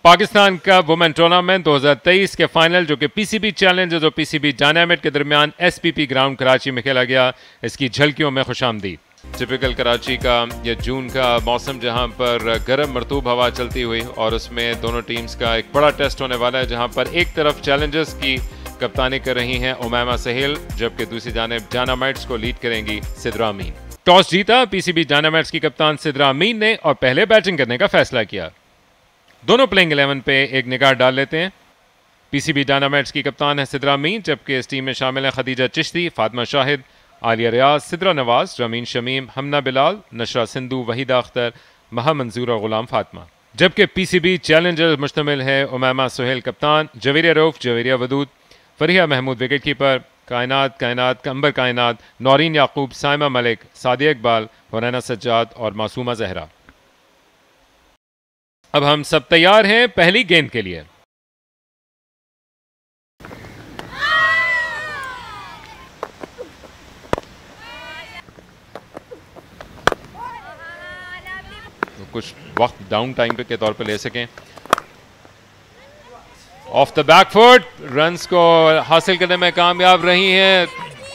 पाकिस्तान का women tournament 2023 के final जो कि पीसीबी चैलेंजर्स और पीसीबी डायनामिट के दरमियान एसपीपी ग्राउंड कराची में खेला गया, इसकी झलकियों में खुशामदीद। टिपिकल कराची का यह जून का मौसम जहां पर गर्म मरतूब हवा चलती हुई और उसमें दोनों टीम्स का एक बड़ा टेस्ट होने वाला है, जहां पर एक तरफ चैलेंजर्स की कप्तानी कर रही हैं उमैमा सहेल, जबकि दूसरी जानिब डायनामाइट्स को लीड करेंगी सिद्रा अमीन। टॉस जीता पीसीबी डायनामाइट्स की कप्तान सिद्रा अमीन ने और पहले बैटिंग करने का फैसला किया। दोनों प्लेइंग 11 पे एक निगाह डाल लेते हैं। पीसीबी डायनामाइट्स की कप्तान है सिद्रा अमीन, जबकि इस टीम में शामिल हैं खदीजा चिश्ती, फातिमा शाहिद, आलिया रियाज, सिद्रा नवाज, रमीन शमीम, हमना बिलाल, नशरा सिंधु, वहीदा अख्तर, महा मंजूर और गुलाम फातिमा। जबकि पीसीबी चैलेंजर्स मुश्तमिल है उमैमा सुहेल कप्तान, जवेरिया रऊफ, जवेरिया वदूद, फरिया महमूद विकेट कीपर, कायनात अंबर कायनात, नौरीन याकूब, साइमा मलिक, सादिया इकबाल, हुरैना सज्जाद और मासूमा जहरा। अब हम सब तैयार हैं पहली गेंद के लिए। तो कुछ वक्त डाउन टाइम के तौर पर ले सकें। Of the back foot runs को हासिल करने में कामयाब रही हैं।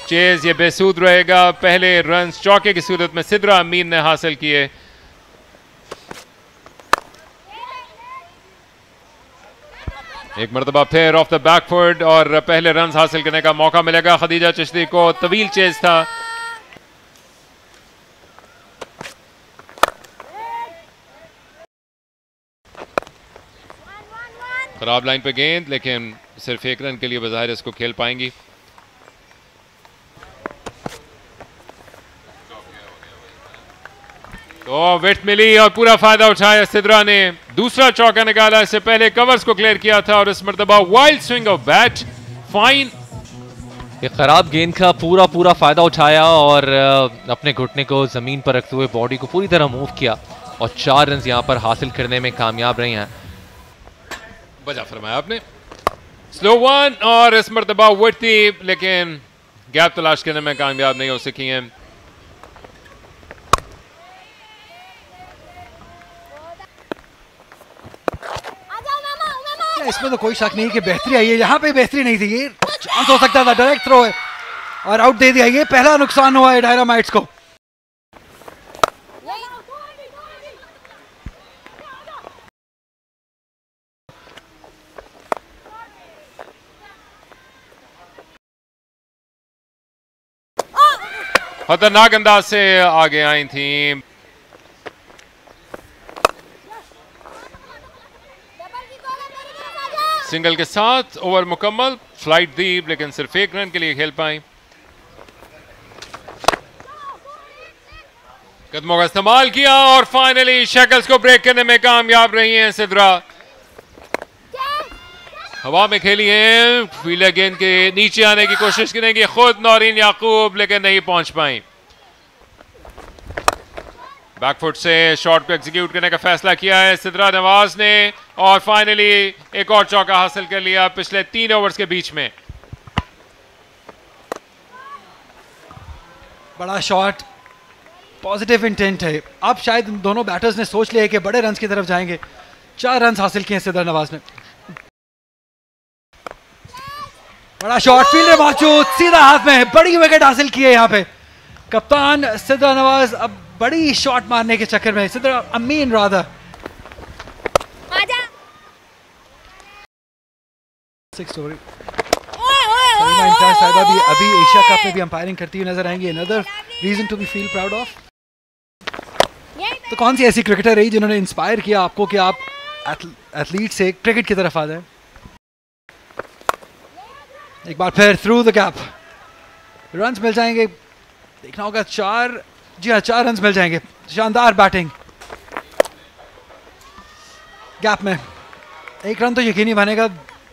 चेज ये बेसूद रहेगा। पहले रन्स चौके की सूरत में सिद्रा अमीन ने हासिल किए। एक मरतबा फिर ऑफ द बैक फुट और पहले रन्स हासिल करने का मौका मिलेगा खदीजा चिश्ती को। तवील चेज था। खराब लाइन पे गेंद, लेकिन सिर्फ एक रन के लिए बज़ाहिर इसको खेल पाएंगी। तो विकेट मिली और पूरा फायदा उठाया सिद्रा ने। दूसरा चौका निकाला, इससे पहले कवर्स को क्लियर किया था और इस मरतबा wild swing of bat, fine. एक खराब गेंद का पूरा फायदा उठाया और अपने घुटने को जमीन पर रखते हुए बॉडी को पूरी तरह मूव किया और 4 रन यहां पर हासिल करने में कामयाब रही हैं। बजा फरमाया आपने। स्लो वन और इस मरतबा विकेट थी, लेकिन गैप तलाश करने में कामयाब नहीं हो सकी हैं। इसमें तो कोई शक नहीं कि बेहतरी आई है। यहाँ पे बेहतरी नहीं थी, ये चांस हो सकता था, डायरेक्ट थ्रो है और आउट दे दिया। ये पहला नुकसान हुआ है डायनामाइट्स को। खतरनाक अंदाज से आगे आई थी। सिंगल के साथ ओवर मुकम्मल। फ्लाइट दी, लेकिन सिर्फ एक रन के लिए खेल पाई। कदमों का इस्तेमाल किया और फाइनली शैकल्स को ब्रेक करने में कामयाब रही हैं सिद्रा। हवा में खेली है, फील्डर गेंद के नीचे आने की कोशिश करेंगे खुद नौरीन याकूब, लेकिन नहीं पहुंच पाई। बैकफुट से शॉट को एग्जीक्यूट करने का फैसला किया है सिद्रा नवाज ने और फाइनली एक और चौका हासिल कर लिया पिछले 3 ओवर्स के बीच में। बड़ा शॉट, पॉजिटिव इंटेंट है। अब शायद दोनों बैटर्स ने सोच लिया है कि बड़े रन्स की तरफ जाएंगे। 4 रन हासिल किए सिद्रा नवाज ने। बड़ा शॉट, फील्डर मौजूद, सीधा हाथ में, बड़ी विकेट हासिल की है यहाँ पे कप्तान सिद्रा नवाज। अब बड़ी शॉट मारने के चक्कर में सिद्रा अमीन राधा। अभी एशिया कप में भी अंपायरिंग करती हुई नजर आएंगी। Another reason to be feel proud of. तो कौन सी ऐसी क्रिकेटर रही जिन्होंने इंस्पायर किया आपको कि आप एथलीट से क्रिकेट की तरफ आ जाए? एक बार फिर थ्रू द गैप, रन्स मिल जाएंगे। देखना होगा 4 रन्स मिल जाएंगे। शानदार बैटिंग। गैप में 1 रन तो यकीनी बनेगा,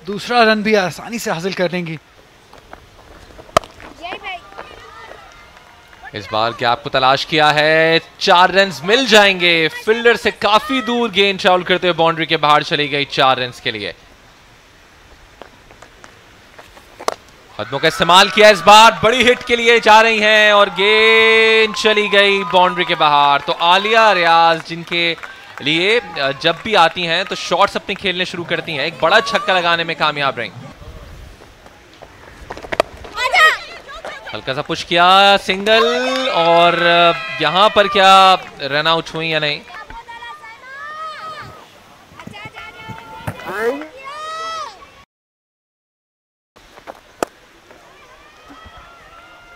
दूसरा रन भी आसानी से हासिल कर लेंगी। इस बार गैप को तलाश किया है, 4 रन मिल जाएंगे। फील्डर से काफी दूर गेंद ट्रैवल करते हुए बाउंड्री के बाहर चली गई 4 रन के लिए। कदमों का इस्तेमाल किया, इस बार बड़ी हिट के लिए जा रही हैं और गेंद चली गई बाउंड्री के बाहर। तो आलिया रियाज, जिनके लिए जब भी आती हैं तो शॉट्स अपने खेलने शुरू करती हैं। एक बड़ा छक्का लगाने में कामयाब रही। हल्का सा पुश किया, सिंगल, और यहां पर क्या रन आउट हुई या नहीं?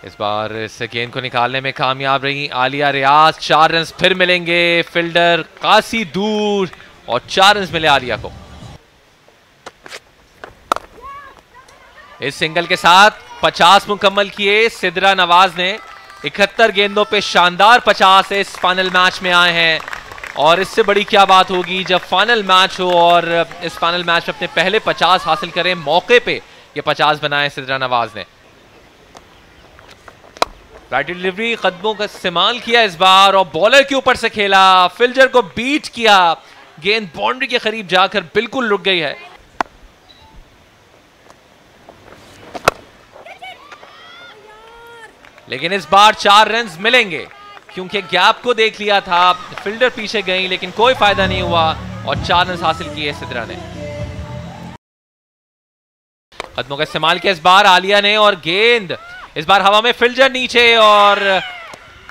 इस बार इस गेंद को निकालने में कामयाब रही आलिया रियाज। 4 रन फिर मिलेंगे, फील्डर काफी दूर, और 4 रन मिले आलिया को। इस सिंगल के साथ 50 मुकम्मल किए सिद्रा नवाज ने। 71 गेंदों पे शानदार 50 इस फाइनल मैच में आए हैं, और इससे बड़ी क्या बात होगी जब फाइनल मैच हो और इस फाइनल मैच में अपने पहले 50 हासिल करें। मौके पे ये 50 बनाए सिद्रा नवाज ने। बैटिंग डिलीवरी, कदमों का इस्तेमाल किया इस बार, और बॉलर के ऊपर से खेला, फील्डर को बीट किया। गेंद बाउंड्री के करीब जाकर बिल्कुल रुक गई है। लेकिन इस बार 4 रन मिलेंगे, क्योंकि गैप को देख लिया था, फील्डर पीछे गई, लेकिन कोई फायदा नहीं हुआ, और 4 रन हासिल किए सिद्रा ने। कदमों का इस्तेमाल किया इस बार आलिया ने, और गेंद इस बार हवा में, फील्डर नीचे, और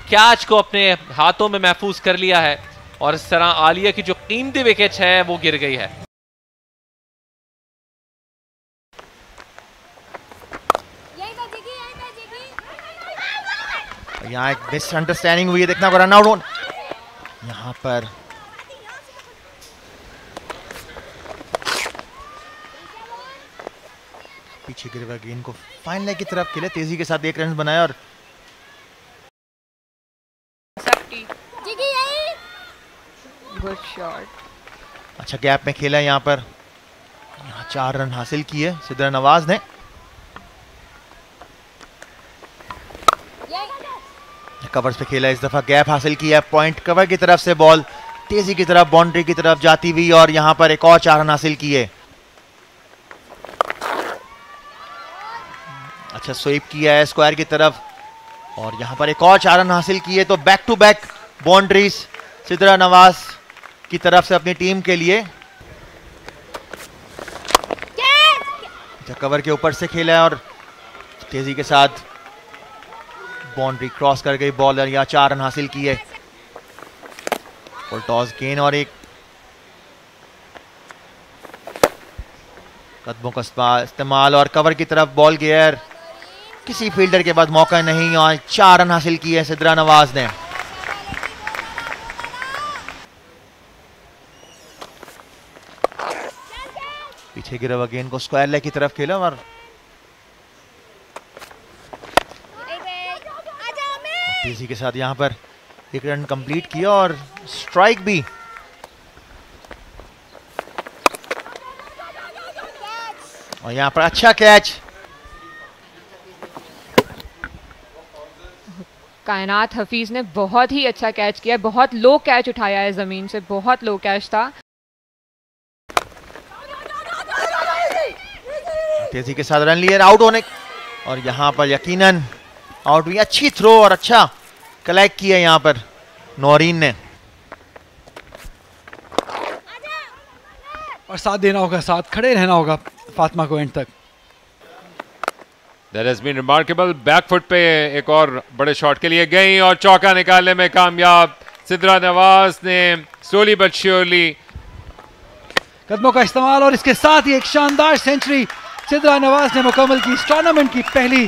कैच को अपने हाथों में महफूज कर लिया है, और इस तरह आलिया की जो कीमती विकेट है वो गिर गई है। यहाँ एक मिसअंडरस्टैंडिंग हुई है, देखना को रन आउट यहाँ पर। पीछे गिरे हुए गेंद को फाइन लेग की तरफ खेले, तेजी के साथ 1 रन बनाया, और गुड शॉट। अच्छा गैप में खेला यहाँ पर। यहाँ 4 रन हासिल किए सिद्रा नवाज ने। कवर्स पे खेला इस दफा, गैप हासिल किया, पॉइंट कवर की तरफ से बॉल तेजी की तरफ बाउंड्री की तरफ जाती हुई, और यहाँ पर एक और 4 रन हासिल किए। अच्छा स्वीप किया है स्क्वायर की तरफ, और यहाँ पर एक और 4 रन हासिल किए। तो back to back boundaries Sidra Nawaz की तरफ से अपनी टीम के लिए। अच्छा कवर के ऊपर से खेला है, और तेजी के साथ बाउंड्री क्रॉस कर गई बॉलर, यहाँ 4 रन हासिल किए। फुल टॉस गेंद, और एक कदमों का इस्तेमाल, और कवर की तरफ बॉल गया, किसी फील्डर के बाद मौका नहीं, और 4 रन हासिल किए सिद्रा नवाज ने। पीछे गिरा हुआ गेंद को स्क्वायर लेग की तरफ खेला, और तेजी के साथ यहाँ पर 1 रन कंप्लीट किया, और स्ट्राइक भी। और यहाँ पर अच्छा कैच, कायनात हफीज ने बहुत ही अच्छा कैच किया, बहुत लो कैच उठाया है जमीन से, बहुत लो कैच था। तेजी के साथ रन लिए आउट होने, और यहाँ पर यकीनन आउट हुई। अच्छी थ्रो और अच्छा कलेक्ट किया यहाँ पर नौरीन ने, और साथ देना होगा, साथ खड़े रहना होगा फातिमा को एंड तक। That has been remarkable. Backfoot पे एक और बड़े शॉट के लिए गई, और चौका निकालने में कामयाब सिद्रा नवाज ने, स्लोली बट श्योरली। कदमों का इस्तेमाल, और इसके साथ ही एक शानदार सेंचुरी सिद्रा नवाज ने मुकम्मल की। इस टूर्नामेंट की पहली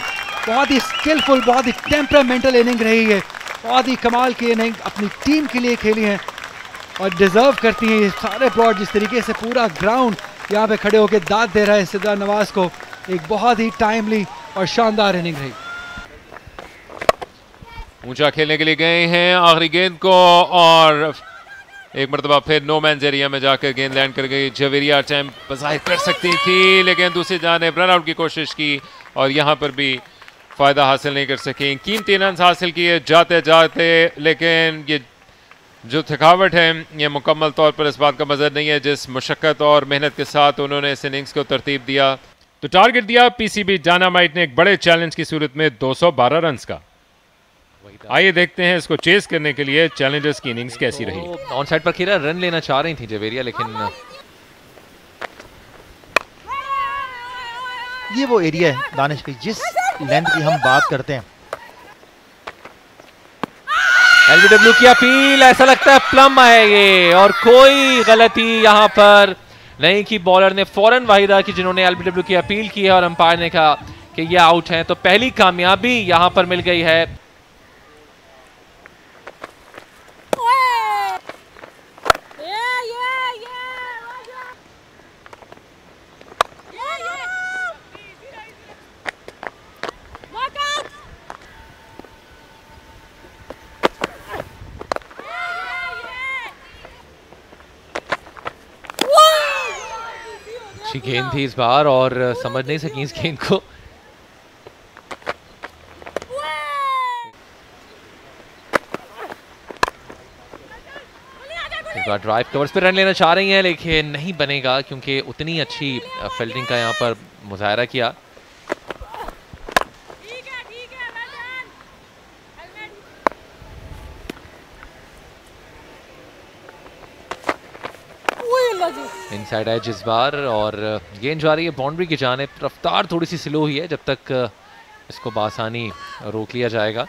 बहुत ही स्किलफुल, बहुत ही टेम्परामेंटल इनिंग रही है, बहुत ही कमाल की इनिंग अपनी टीम के लिए खेली है, और डिजर्व करती हैं ये सारे प्लॉट। जिस तरीके से पूरा ग्राउंड यहाँ पे खड़े होकर दाद दे रहा है सिद्रा नवाज को, एक बहुत ही टाइमली और शानदार इनिंग रही। ऊंचा खेलने के लिए गए हैं आखिरी गेंद को, और एक मरतबा फिर नो मैन एरिया में जाकर गेंद लैंड कर गई। जवेरिया अटेम्प्ट बज़ाहिर कर सकती थी, लेकिन दूसरी जानिब रन आउट की कोशिश की, और यहाँ पर भी फ़ायदा हासिल नहीं कर सकी। कीमती रन हासिल किए जाते जाते, लेकिन ये जो थकावट है ये मुकम्मल तौर पर इस बात का मज़र नहीं है जिस मुशक्क़त और मेहनत के साथ उन्होंने इस इनिंग्स को तरतीब दिया। तो टारगेट दिया पीसीबी डायनामाइट ने एक बड़े चैलेंज की सूरत में 212 रन का। आइए देखते हैं इसको चेस करने के लिए चैलेंजर्स की इनिंग्स कैसी रही। ऑन साइड पर खेला, रन लेना चाह रही थी जवेरिया, लेकिन ये वो एरिया है दानिश भाई जिस लेंथ की हम बात करते हैं। एलबीडब्ल्यू की अपील, ऐसा लगता है प्लम आएगी और कोई गलती यहां पर नहीं की। बॉलर ने फौरन वाहिदा की जिन्होंने एलबीडब्ल्यू की अपील की है और अंपायर ने कहा कि ये आउट है, तो पहली कामयाबी यहां पर मिल गई है। अच्छी गेंद थी इस बार और समझ नहीं सकी इस गेंद को। इस बार ड्राइव कवर्स पे रन लेना चाह रही हैं लेकिन नहीं बनेगा क्योंकि उतनी अच्छी फील्डिंग का यहां पर मुजाहरा किया। इनसाइड एज इस बार और गेंद जा रही है बाउंड्री की जानिब। रफ्तार थोड़ी सी स्लो हुई है, जब तक इसको बासानी रोक लिया जाएगा।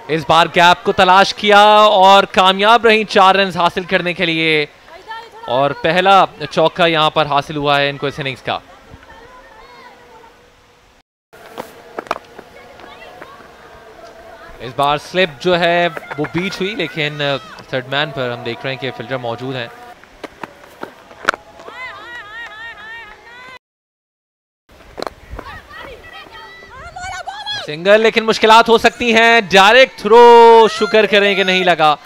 इस बार गैप को तलाश किया और कामयाब रही 4 रन हासिल करने के लिए और पहला चौका यहां पर हासिल हुआ है इनको इस इनिंग्स का। इस बार स्लिप जो है वो बीच हुई लेकिन थर्ड मैन पर हम देख रहे हैं कि फील्डर मौजूद हैं। सिंगल लेकिन मुश्किलात हो सकती हैं। डायरेक्ट थ्रो, शुक्र करें कि नहीं लगा।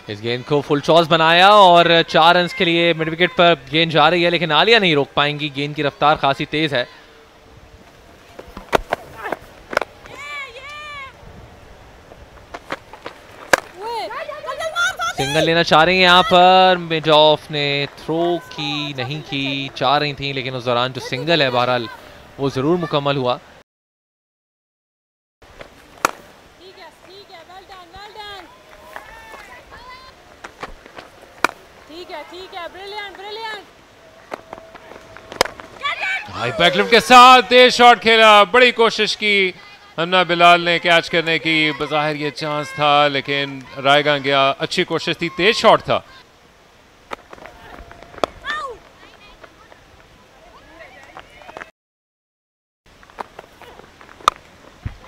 इस गेंद को फुल टॉस बनाया और 4 रन के लिए मिड विकेट पर गेंद जा रही है लेकिन आलिया नहीं रोक पाएंगी। गेंद की रफ्तार खासी तेज है। सिंगल लेना चाह रही हैं यहाँ पर। मिडऑफ ने थ्रो की नहीं की, चाह रही थी लेकिन उस दौरान जो सिंगल है बहरहाल वो जरूर मुकम्मल हुआ। हाई बैकलिफ्ट के साथ तेज शॉट खेला, बड़ी कोशिश की हमना बिलाल ने कैच करने की। बज़ाहिर ये चांस था लेकिन रायगा गया। अच्छी कोशिश थी, तेज शॉट था।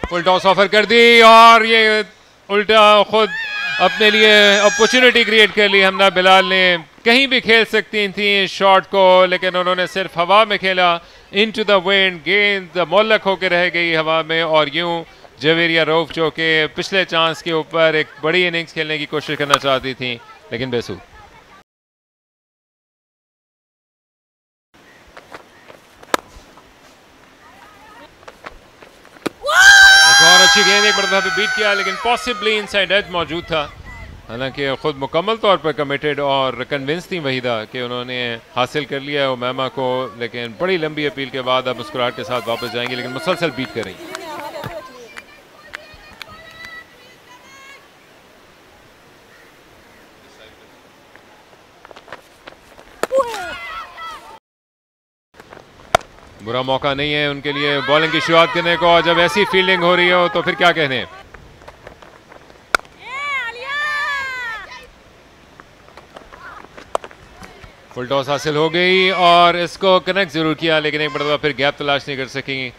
फुल टॉस ऑफर कर दी और ये उल्टा खुद अपने लिए अपॉर्चुनिटी क्रिएट कर ली। हमना बिलाल ने कहीं भी खेल सकती थी शॉट को लेकिन उन्होंने सिर्फ हवा में खेला। इनटू द विंड, गेंद मोल्लक होकर रह गई हवा में और यूं जवेरिया रऊफ जो कि पिछले चांस के ऊपर एक बड़ी इनिंग्स खेलने की कोशिश करना चाहती थी लेकिन बेसू। एक और अच्छी गेंद एक मरतबा पे बीट किया लेकिन पॉसिबली इनसाइड एज मौजूद था। हालांकि खुद मुकम्मल तौर पर कमिटेड और कन्विंस थी वहीदा कि उन्होंने हासिल कर लिया उमैमा को, लेकिन बड़ी लंबी अपील के बाद अब मुस्कुराहट के साथ वापस जाएंगी लेकिन मुसलसल बीट कर रही। बुरा मौका नहीं है उनके लिए बॉलिंग की शुरुआत करने को और जब ऐसी फील्डिंग हो रही हो तो फिर क्या कहने। फुल टॉस हासिल हो गई और इसको कनेक्ट जरूर किया लेकिन एक मरतबा फिर गैप तलाश नहीं कर सकी।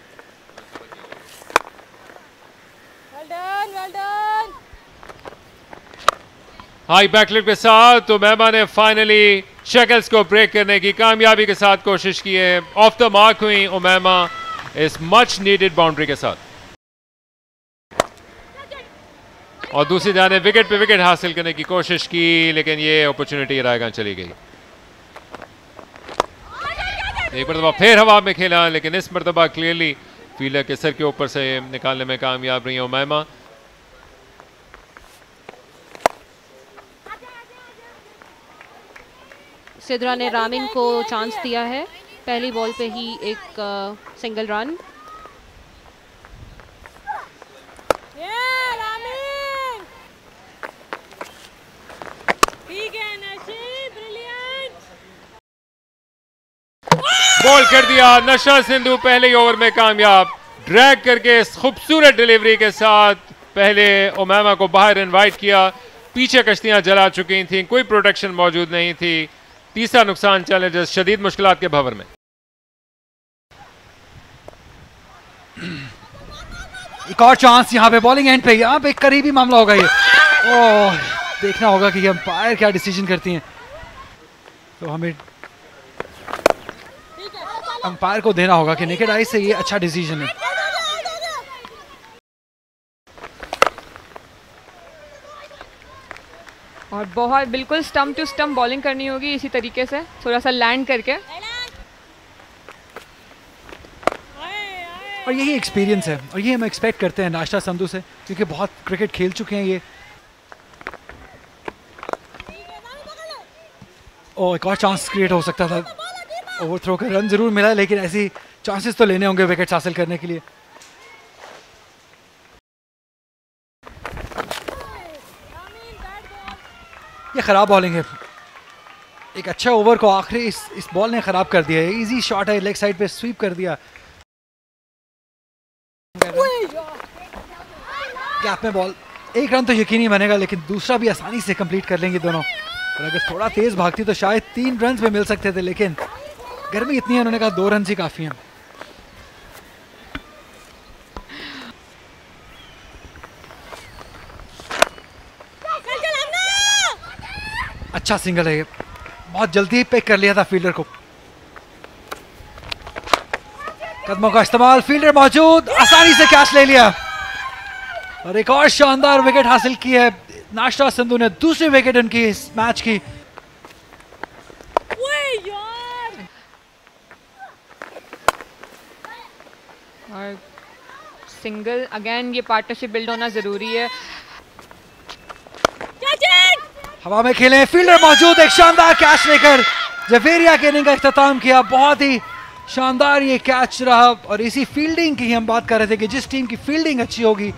हाई बैकलिफ्ट के साथ उमैमा ने फाइनली शक्ल्स को ब्रेक करने की कामयाबी के साथ कोशिश की है। ऑफ द मार्क हुई उमैमा इस मच नीडेड बाउंड्री के साथ और दूसरी जाने विकेट पे विकेट हासिल करने की कोशिश की लेकिन ये अपॉर्चुनिटी रायगा चली गई। एक मरतबा फिर हवा में खेला लेकिन इस मरतबा क्लियरली फील्डर के सर के ऊपर से निकालने में कामयाब रही उमैमा। सिद्रा ने रामिन को चांस दिया है, पहली बॉल पे ही एक सिंगल रन। बॉल कर दिया नशा सिंधु पहले ही ओवर में कामयाब, ड्रैग करके इस खूबसूरत डिलीवरी के साथ पहले उमैमा को बाहर इनवाइट किया। पीछे कश्तियां जला चुकी थीं, कोई प्रोटेक्शन मौजूद नहीं थी। तीसरा नुकसान चैलेंजर्स शदीद मुश्किलात के भंवर में। एक और चांस यहाँ पे बॉलिंग एंड पे, यहाँ पे करीबी मामला होगा ये। ओह, देखना होगा कि अंपायर क्या डिसीजन करती हैं। तो हमें अंपायर को देना होगा कि नेकेड आई से ये अच्छा डिसीजन है। और बहुत बिल्कुल स्टंप टू स्टंप बॉलिंग करनी होगी इसी तरीके से, थोड़ा सा लैंड करके। और यही एक्सपीरियंस है और ये हम एक्सपेक्ट करते हैं नाश्ता संधू से, क्योंकि बहुत क्रिकेट खेल चुके हैं ये। और एक और चांस क्रिएट हो सकता था, ओवरथ्रो का रन जरूर मिला, लेकिन ऐसी चांसेस तो लेने होंगे विकेट्स हासिल करने के लिए। ये खराब बॉलिंग है, एक अच्छा ओवर को आखिरी इस बॉल ने खराब कर दिया है। इजी शॉट है, लेग साइड पे स्वीप कर दिया, गैप में बॉल। एक रन तो यकीनी बनेगा, लेकिन दूसरा भी आसानी से कंप्लीट कर लेंगे दोनों। और अगर थोड़ा तेज भागती तो शायद 3 रन पे मिल सकते थे, लेकिन गर्मी इतनी है, उन्होंने कहा 2 रन ही काफी हैं। अच्छा सिंगल है ये, बहुत जल्दी पिक कर लिया था फील्डर को। कदमों का इस्तेमाल, फील्डर मौजूद, आसानी से कैच ले लिया और एक और शानदार विकेट हासिल की है नाश्ता सिंधु ने। दूसरी विकेट उनकी इस मैच की। और सिंगल अगेन, ये पार्टनरशिप बिल्ड होना जरूरी है। हवा में खेले, फील्डर मौजूद, एक शानदार कैच लेकर जवेरिया के इनिंग का इख्तिताम किया। बहुत ही शानदार ये कैच रहा और इसी फील्डिंग की हम बात कर रहे थे कि जिस टीम की फील्डिंग अच्छी होगी।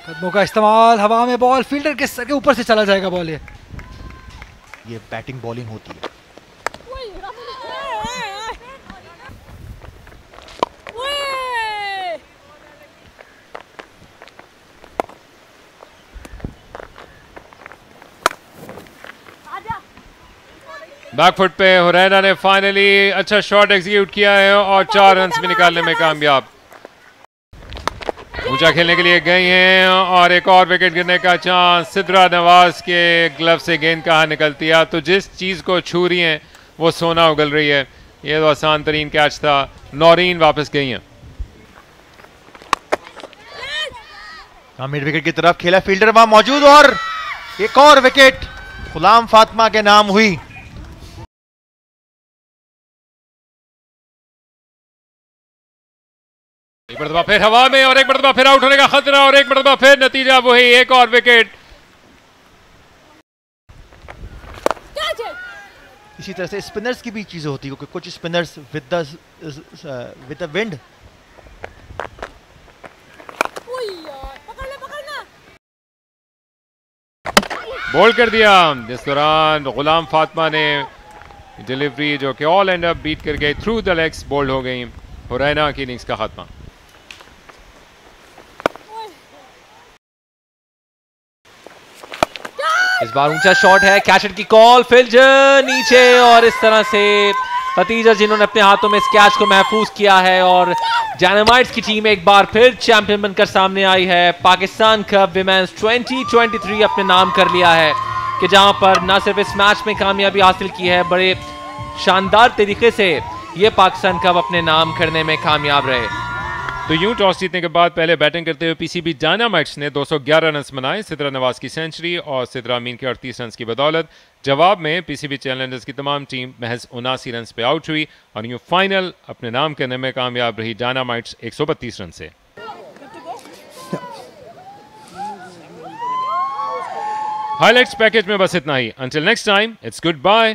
कदमों का इस्तेमाल, हवा में बॉल, फील्डर के सर के ऊपर से चला जाएगा बॉल। ये बैटिंग बॉलिंग होती है। बैकफुट पे हुरैना ने फाइनली अच्छा शॉट एग्जीक्यूट किया है और 4 रन भी निकालने में कामयाब। ऊंचा खेलने के लिए गई हैं और एक और विकेट गिरने का चांस। सिद्रा नवाज के ग्लव से गेंद कहाँ निकलती है, तो जिस चीज़ को छू रही हैं वो सोना उगल रही है। ये तो आसान तरीन कैच था। नौरीन वापस गई हैं। मिड विकेट की तरफ खेला, फील्डर वहां मौजूद और एक और विकेट गुलाम फातिमा के नाम हुई। एक मरतबा फिर हवा में और एक मरतबा फिर आउट होने का खतरा और एक मरतबा फिर नतीजा वही, एक और विकेट। इसी तरह से स्पिनर्स की भी चीजें होती है, क्योंकि कुछ spinners with the wind ball कर दिया। जिस दौरान गुलाम फातिमा ने डिलीवरी जो कि ऑल एंड अप बीट कर गई, थ्रू द लेग्स बोल्ड हो गई। हुरैना की इनिंग्स का खात्मा। इस बार ऊंचा शॉट है, कैचेट की कॉल, फिल्जर नीचे और इस तरह से खतीजा जिन्होंने अपने हाथों में इस कैच को महफूज किया है और डायनामाइट्स की टीम एक बार फिर चैंपियन बनकर सामने आई है। पाकिस्तान कप विमेंस 2023 अपने नाम कर लिया है कि जहां पर न सिर्फ इस मैच में कामयाबी हासिल की है, बड़े शानदार तरीके से ये पाकिस्तान कप अपने नाम करने में कामयाब रहे। तो यूं टॉस जीतने के बाद पहले बैटिंग करते हुए पीसीबी डायनामाइट्स ने 211 रन बनाए। सिद्रा नवाज की सेंचुरी और सिद्रा अमीन के 38 रन की बदौलत जवाब में पीसीबी चैलेंजर्स की तमाम टीम महज 79 रन पे आउट हुई और यूं फाइनल अपने नाम करने में कामयाब रही डायनामाइट्स 132 रन से। 1 हाइलाइट्स पैकेज में बस इतना ही। Until next time, it's good bye.